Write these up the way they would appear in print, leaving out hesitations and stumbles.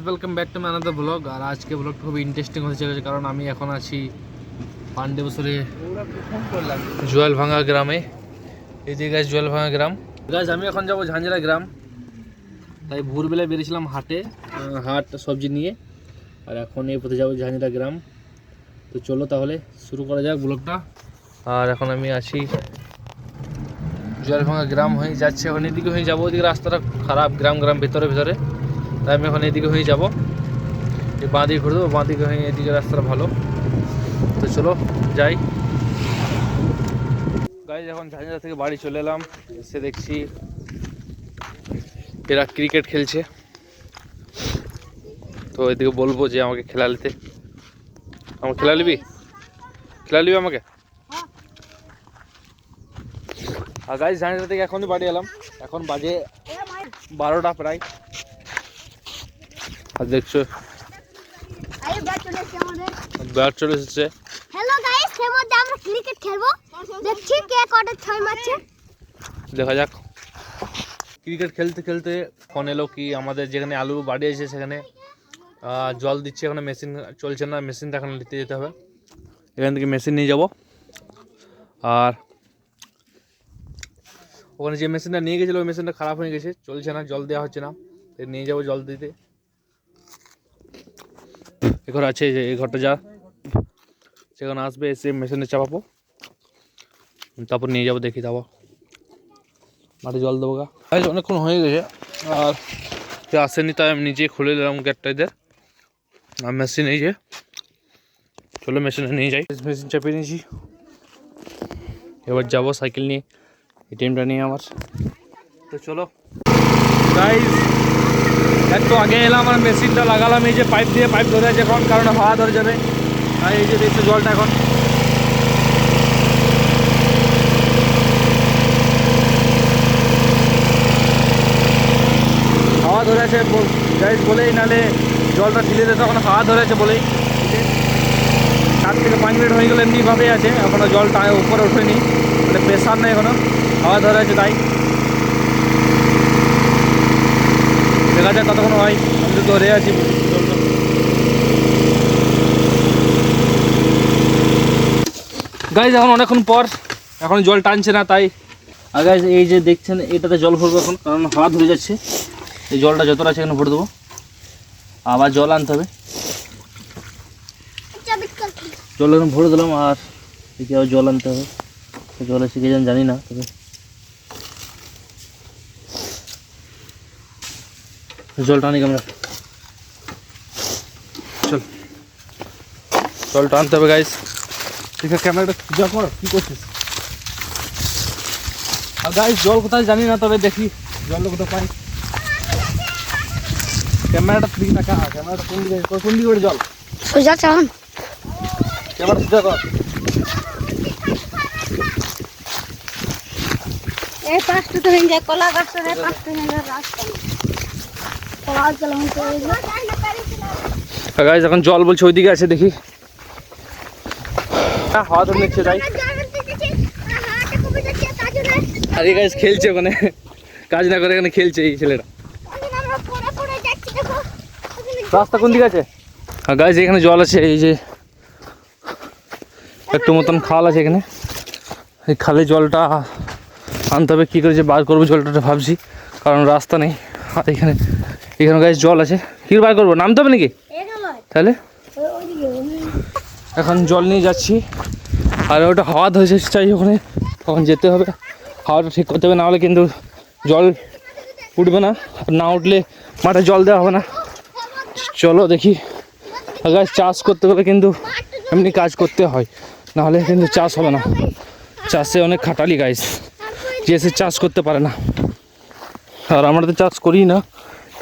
Welcome back to my another blog. और आज के ब्लॉग खूब इंटरेस्टिंग होते चलेছে কারণ আমি এখন আছি পান্ডেবসরে জুয়েলভাঙ্গা গ্রামে। এদিকে গাইস জুয়েলভাঙ্গা গ্রাম। গাইস আমি এখন যাব ঝাঞ্ঝরা গ্রাম, তাই ভোরবেলায় বেরিয়েছিলাম হাট সবজি নিয়ে, আর এখন এই পথে যাব ঝাঞ্ঝরা গ্রাম। তো চলো তাহলে শুরু করা যাক ব্লগটা। আর এখন আমি আছি জুয়েলভাঙ্গা গ্রাম হয়ে যাচ্ছে, এখন এদিকে হয়ে যাবো। ওদিকে রাস্তাটা খারাপ, গ্রাম ভিতরে, তাই আমি এখন এদিকে হয়ে যাবো। এই বাঁ দিকে ঘুরে দেবো, বাঁ দিকে হয়ে এদিকে রাস্তাটা ভালো। তো চলো যাই। গাইজ এখন ঝাঁঝরা থেকে বাড়ি চলে এলাম, এসে দেখছি এরা ক্রিকেট খেলছে। তো এদিকে বলবো যে আমাকে খেলা নিতে, আমাকে খেলা নিবি আমাকে। আর গাইজ ঝাঁঝরা থেকে এখনই বাড়ি এলাম, এখন বাজে 12টা প্রায়। আর দেখছো ব্যাট চলে এসেছে। হ্যালো গাইস, এর মধ্যে আমরা ক্রিকেট খেলবো, দেখছি কে কটা ছয় মারছে। দেখা যাক। ক্রিকেট খেলতে খেলতে ফোন এলো কি আমাদের যেখানে আলু বাড়ি আছে সেখানে জল দিচ্ছে, এখানে মেশিন চলছে না, মেশিনটা এখন নিতে যেতে হবে। এখান থেকে মেশিন নিয়ে যাব। আর ওখানে যে মেশিনটা নিয়ে গেছিলো ওই মেশিনটা খারাপ হয়ে গেছে, চলছে না, জল দেওয়া হচ্ছে না। নিয়ে যাবো জল দিতে। এ ঘর আছে, যে এই ঘরটা যা, সেখানে আসবে, এসে মেশিনে চাপাবো, তারপর নিয়ে যাবো। দেখি তারপর মাঠে জল দেবো গা। অনেকক্ষণ হয়ে গেছে আর সে আসেনি, তাই আমি নিজে খুলে দিলাম গেটটা এদের। আর মেশিন এই যে, চলো মেশিনে নিয়ে যাই। মেশিন চাপিয়ে নিয়েছি, এবার যাবো সাইকেল নিয়ে, এটিএমটা নিয়ে আমার। তো চলো গাইস, একটু আগে এলাম আর মেশিনটা লাগালাম, এই যে পাইপ ধরে আছে এখন, কারণ হাওয়া ধরে যাবে। আর এই যে দেখছো জলটা এখন হাওয়া ধরে আছে গাইস বলেই, নাহলে জলটা ঢিলে দিতে, এখন হাওয়া ধরে আছে বলেই। 4 থেকে 5 মিনিট হয়ে গেলে এমনিভাবেই আছে, এখনও জলটা উপরে ওঠেনি, মানে প্রেশার নেই এখনও, হাওয়া ধরে আছে তাই। দেখা যাক কতক্ষণ হয়, আমি তো ধরে আছি। গাইজ এখন অনেকক্ষণ পর, এখন জল টানছে না তাই। আর গাইজ এই যে দেখছেন এটাতে জল ভরবো এখন, কারণ হাওয়া ধরে যাচ্ছে। এই জলটা যতটা আছে এখানে ভরে দেবো, আবার জল আনতে হবে। জল এখন ভরে দিলাম, আর এদিকে আবার জল আনতে হবে। জল এসে গিয়ে জানি না, তবে জলটা আনি আমরা। জলটা আনতে হবে গাইস। ঠিক আছে, ক্যামেরাটা যা কর, কি করছিস? আর গাইস জল কোথায় জানি না, তবে দেখি জল কোথায় পাই। ক্যামেরাটা দিকে তাকা, ক্যামেরাটা কোন দিকে জল সোজা চান, ক্যামেরা সোজা কর। এই পাঁচটা তো হয়ে যায়, কলা গাছটা এই পাঁচটা হয়ে যায় রাস্তা। কলা চলে মতো এই যে গাইস এখন জল বলছে ওইদিকে আছে, দেখি। হাওয়া ধরে নিচ্ছে তাই। আর এই গাইস খেলছে ওখানে, কাজ না করে এখানে খেলছে এই ছেলেটা। রাস্তা কোন দিকে আছে? আর গাইস এখানে জল আছে, এই যে একটু মতন খাল আছে এখানে। এই খালে জলটা আনতে হবে, কী করে যে বার করবো জলটা ভাবছি, কারণ রাস্তা নেই। আর এখানে গাইস জল আছে, কী বার করবো? নামতে হবে নাকি তাহলে? এখন জল নিয়ে যাচ্ছি, আর ওটা হাওয়া ধরেছে চাই ওখানে, তখন যেতে হবে, হাওয়াটা ঠিক করতে হবে, নাহলে কিন্তু জল উঠবে না। আর না উঠলে মাঠে জল দেওয়া হবে না। চলো দেখি। আর গাছ চাষ করতে গেলে কিন্তু এমনি কাজ করতে হয়, নাহলে কিন্তু চাষ হবে না। চাষে অনেক খাটালি গাইস, যে সে চাষ করতে পারে না। আর আমরা তো চাষ করি না,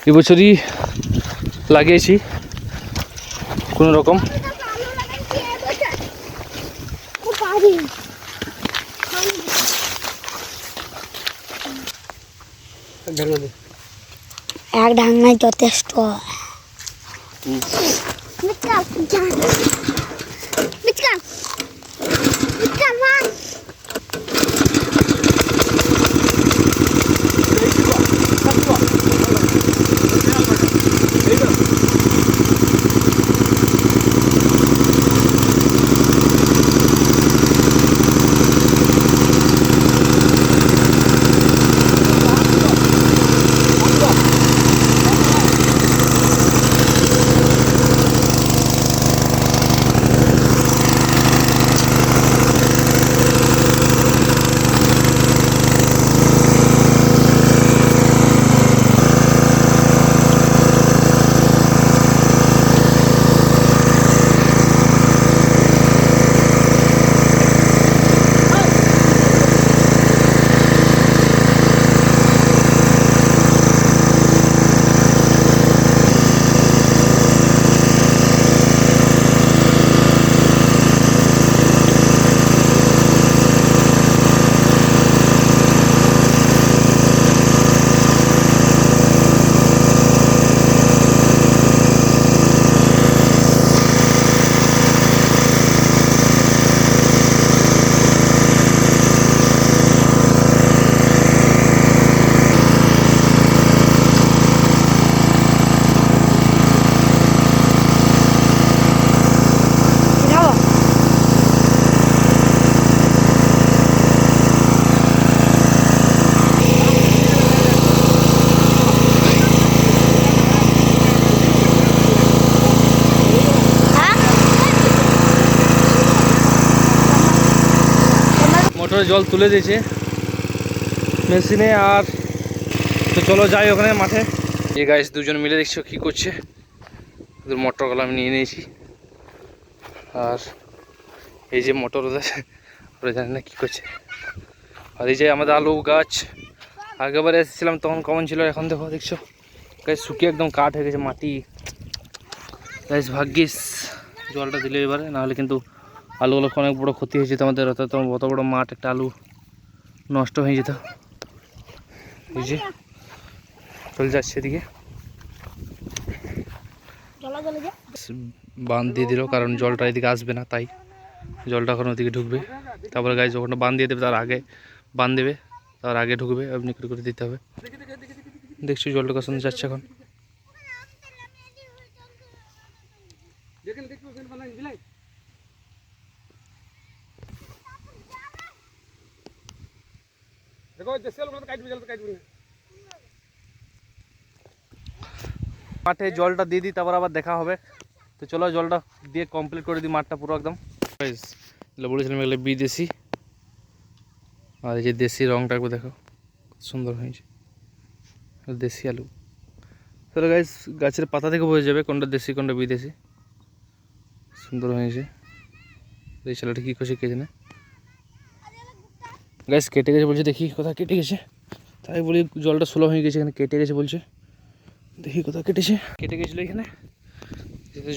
এবছরই লাগিয়েছি কোনো রকম। এক ঢাঙ্গায় যথেষ্ট। মোটরে জল তুলে দিয়েছে মেশিনে। আর তো চলো যাই ওখানে মাঠে। এই গাইস দুজন মিলে দেখছো কী করছে, ওদের মোটরগুলো আমি নিয়ে নিয়েছি। আর এই যে মোটর ওরা জানি না কী করছে। আর এই যে আমাদের আলু গাছ, আগেবারে এসেছিলাম তখন কমন ছিল, এখন দেখো দেখছো গাছ শুকিয়ে একদম কাঠ হয়ে গেছে মাটি। গাছ ভাগ্যিস জলটা দিলে এবারে, নাহলে কিন্তু আলুগুলো অনেক বড়ো ক্ষতি হয়ে যেত আমাদের। অত বড় মাঠ, একটা আলু নষ্ট হয়ে যেত। এই যে চলে যাচ্ছে এদিকে, বাঁধ দিয়ে দিল, কারণ জলটা এদিকে আসবে না, তাই জলটা এখন ওদিকে ঢুকবে। তারপরে গাছ যখন বাঁধ দিয়ে দেবে তার আগে বাঁধ দেবে, তার আগে ঢুকবে, আপনি করে দিতে হবে। দেখছি জলটা কখন যাচ্ছে এখন। মাঠে জলটা দিয়ে দিই, তারপর আবার দেখা হবে। তো চলো জলটা দিয়ে কমপ্লিট করে দিই মাঠটা পুরো একদম। বলেছিলাম এগুলো বিদেশি, আর এই যে দেশি রঙটা একবার দেখো কত সুন্দর হয়েছে, দেশি আলু। তাহলে গাছ গাছের পাতা থেকে বোঝা যাবে কোনটা দেশি কোনটা বিদেশি। সুন্দর হয়েছে। এই ছেলেটা কী করছে কে জানে। গাছ কেটে গেছে বলছে, দেখি কোথায় কেটে গেছে। তাই বলি জলটা স্লো হয়ে গেছে, এখানে কেটে গেছে বলছে, দেখি কোথায় কেটেছে। কেটে গেছিলো এখানে,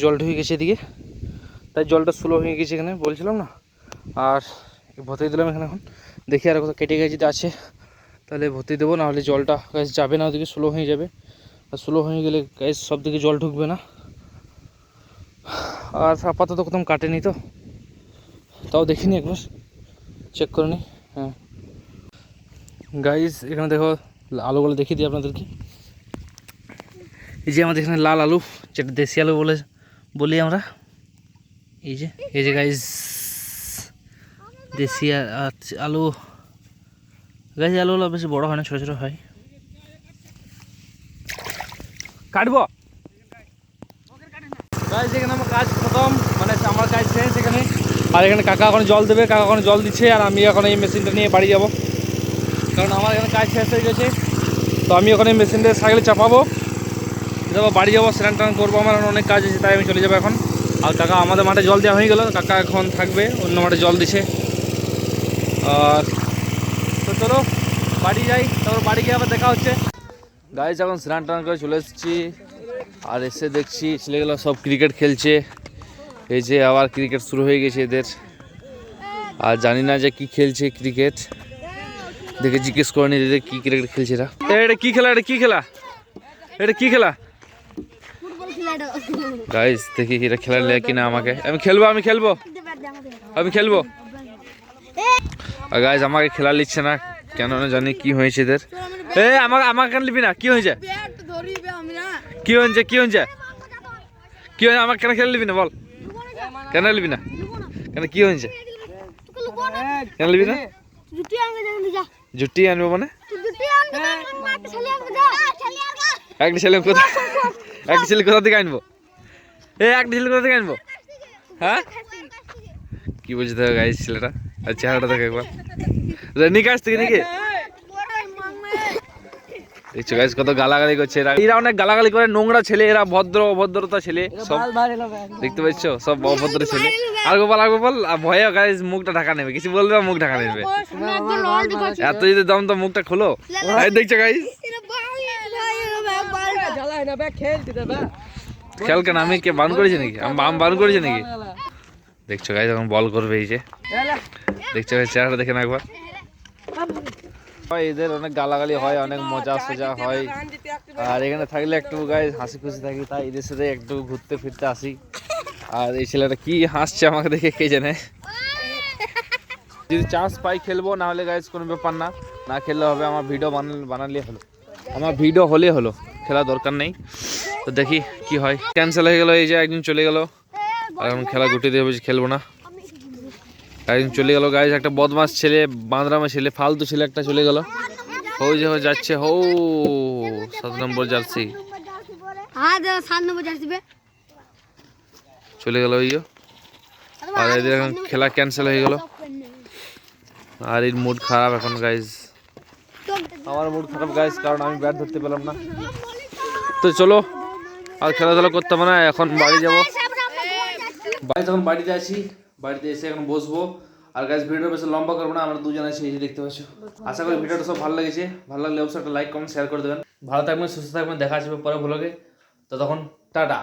জল ঢুকে গেছে এদিকে, তাই জলটা স্লো হয়ে গেছে এখানে বলছিলাম না। আর ভর্তি দিলাম এখানে, এখন দেখি আর কোথাও কেটে গেছে যদি আছে তাহলে ভর্তি দেবো, নাহলে জলটা গ্যাস যাবে না, ওদিকে স্লো হয়ে যাবে। আর স্লো হয়ে গেলে গ্যাস সব দিকে জল ঢুকবে না। আর আপাতত কোথাও কাটেনি তো, তাও দেখিনি, একবার চেক করে নিই। হ্যাঁ গাইস এখানে দেখো আলুগুলো দেখিয়ে দিই আপনাদেরকে। এই যে আমাদের এখানে লাল আলু, যেটা দেশি আলু বলি আমরা। এই যে গাইস দেশি আলু। গাইস আলুগুলো বেশি বড় হয় না, ছোটো ছোটো হয়। কাটবো গাইস, এখানে আমার কাজ খতম, মানে আমার কাজ শেষ এখানে। আর এখানে কাকা এখন জল দেবে, কাকা এখন জল দিচ্ছে, আর আমি এখন এই মেশিনটা নিয়ে বাড়ি যাব, কারণ আমার এখানে কাজ শেষ হয়ে গেছে। তো আমি ওখানে মেশিনটা সাইকেলে চাপাবো, যাবো বাড়ি যাবো, স্নান টান করবো, আমার অনেক কাজ আছে, তাই আমি চলে যাবো এখন। আর কাকা আমাদের মাঠে জল দেওয়া হয়ে গেল, কাকা এখন থাকবে অন্য মাঠে জল দিছে। আর তো চলো বাড়ি যাই, তারপর বাড়ি গিয়ে আবার দেখা হচ্ছে। গাইস এখন স্নান টান করে চলে এসেছি, আর এসে দেখছি ছেলেগুলো সব ক্রিকেট খেলছে। এই যে আবার ক্রিকেট শুরু হয়ে গেছে এদের, আর জানি না যে কি খেলছে ক্রিকেট, দেখে জিজ্ঞেস করে নি এদের কি ক্রিকেট খেলছে এরা। এটা কি খেলা, এটা কি খেলা, এটা কি খেলা গাইস? দেখি এটা খেলার লেগে কিনা আমাকে। আমি খেলবো আর গাইস আমাকে খেলা নিচ্ছে না, কেন না জানি কি হয়েছে এদের। আমাকে কেন নিবি না, কি হয়েছে? কি হয়েছে কি হয়েছে কি হয়েছে আমাকে কেন খেলে নিবি না বল কেন নিবি না কেন কি হয়েছে কেন নিবি না জুটি আনবো মানে একটা ছেলে কোথা একটা ছেলে কোথা থেকে আনবো একটা ছেলে কোথা থেকে আনবো হ্যাঁ কি বলছে দেখো গাইস ছেলেটা আর চেহারাটা দেখো একবার নিকে আসতে নাকি দেখছো গাইস কত গালাগালি করছে এরা অনেক গালাগালি করে নোংরা ছেলে এরা ভদ্র অভদ্রতা ছেলে সব দেখতে পাচ্ছ সব অভদ্র ছেলে আর গোপাল ভয়ে গাইস মুখটা ঢাকা নেবে কিছু বলবে মুখ ঢাকা নেবে এত যদি দম তো মুখটা খোলো দেখছো গাইস খেল কেন আমি কে বান করেছি নাকি আমি বান করেছি নাকি দেখছো গাইস এখন বল করবে এই যে দেখছো গাইস চেহারাটা দেখে না একবার এদের অনেক গালাগালি হয় অনেক মজা সজা হয় আর এখানে থাকলে একটু গাইস হাসি খুশি থাকি তাই এদের সাথে একটু ঘুরতে ফিরতে আসি আর এই ছেলেটা কি হাসছে আমাকে দেখে কে জানে যদি চান্স পাই খেলবো না হলে গাইস কোনো ব্যাপার না না খেললে হবে আমার ভিডিও বানালে হলো আমার ভিডিও হলে হলো খেলা দরকার নেই তো দেখি কি হয় ক্যান্সেল হয়ে গেল এই যে একদিন চলে গেল আর এখন খেলা গুটি দিয়ে বলছি খেলবো না একদিন চলে গেল গাইস একটা বদমাস ছেলে বাঁদরামা ছেলে ফালতু ছেলে একটা চলে গেল ওই যে যাচ্ছে হো 7 নম্বর জার্সি চলে গেল ওই আর এদের এখন খেলা ক্যান্সেল হয়ে গেল আর এর মুড খারাপ এখন গাইস আমার মুড খারাপ গাইস কারণ আমি ব্যাট ধরতে পেলাম না তো চলো আর খেলাধুলা করতে হবে না এখন বাড়ি যাবো বাড়ি যখন বাড়িতে আছি বাড়িতে এসে এখন বসবো আর গাইস ভিডিও বেশি লম্বা করবো না আমরা দুজন আছি এই যে দেখতে পাচ্ছ আশা করি ভিডিওটা সব ভালো লেগেছে ভালো লাগলে অবশ্যই একটা লাইক কমেন্ট শেয়ার করে দেবেন ভালো থাকবেন সুস্থ থাকবেন দেখা আসবে পরে ভ্লগে তো তখন টাটা।